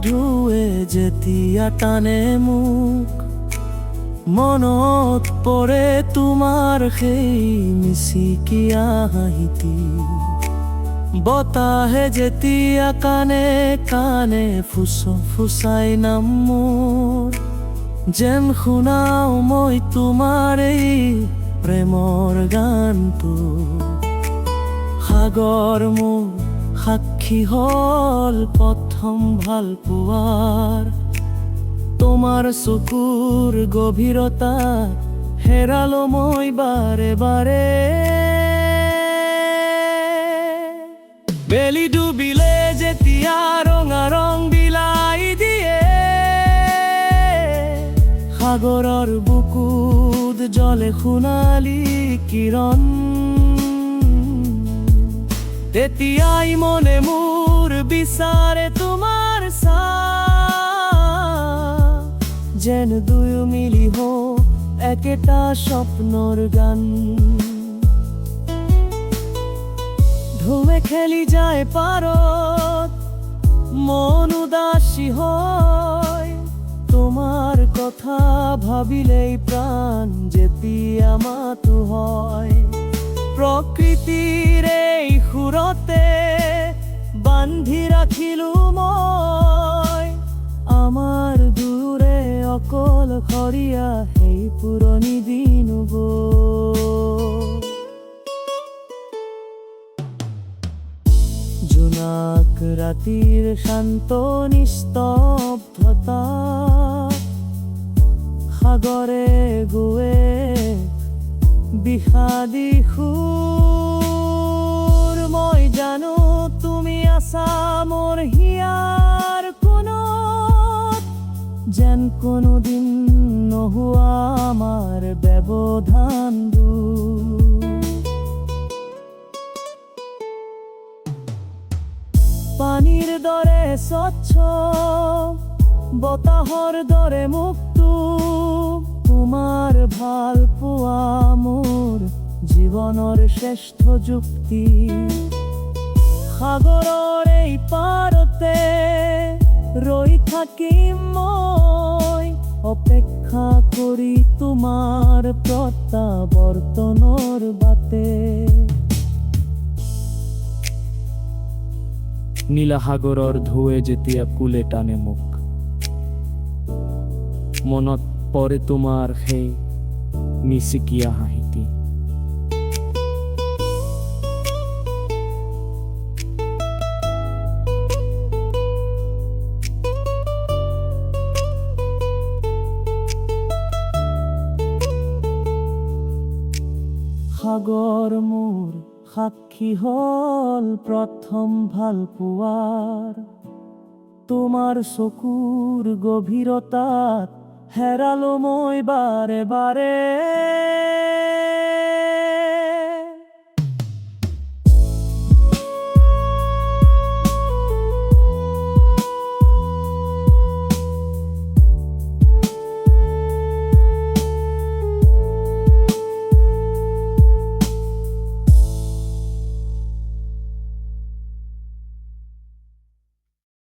ঢুৱে যেতিয়া টানে মোক, মনত পৰে তোমাৰ সেই মিচিকিয়া হাঁহিটি। বতাহে যেতিয়া কানে কানে ফুচাই নাম মোৰ, যেন শুনাও মই তোমাৰ এই প্ৰেমৰ গানটো। সাগৰ মোৰ সাক্ষী হ'ল প্ৰথম ভাল পোৱাৰ, তোমাৰ চকুৰ গভীৰতা হেৰালো মই বাৰে বাৰে। বেলি ডুবিলে যেতিয়া ৰঙা ৰং বিলাই দিয়ে, সাগৰৰ বুকুত জ্বলে সোণালী কিৰণ, তেতিয়াই মনে মোৰ বিচাৰে তোমাৰ ছাঁ, যেন দুয়ো মিলি হওঁ একেটা স্বপ্নৰ গান। ঢৌৱে খেলি যায় পাৰত, মন উদাসী হয়, তোমাৰ কথা ভাবিলেই প্ৰাণ যেতিয়া মাতো হয়। প্ৰকৃতিৰ এই সুৰতে বান্ধি ৰাখিলো মই আমাৰ দূৰে অকলশৰীয়া সেই পুৰণি দিনবোৰ। জোনাক ৰাতিৰ শান্ত নিস্তব্ধতা, সাগৰে গোৱে বিষাদী সুৰ, মই জানো তুমি আছা মোৰ হিয়াৰ কোণত, যেন কোনোদিন নোহোৱা আমাৰ ব্যৱধান দূৰ। পানীৰ দৰে স্বচ্ছ, বতাহৰ দৰে মুক্ত, তোমাৰ ভাল পোৱা মোৰ জীৱনৰ শ্ৰেষ্ঠ যুক্তি। সাগৰৰ এই পাৰতে ৰৈ থাকিম মই, অপেক্ষা কৰি তোমাৰ প্ৰত্যাৱৰ্তনৰ বাটে। নীলা সাগৰৰ ঢৌৱে যেতিয়া কুলে টানে মোক, মনত পৰে তোমাৰ সেই মিচিকিয়া হাঁহিটি। সাগৰ মোৰ সাক্ষী হ'ল প্ৰথম ভাল পোৱাৰ, তোমাৰ চকুৰ গভীৰতাত হেৰালো মই বাৰে বাৰে।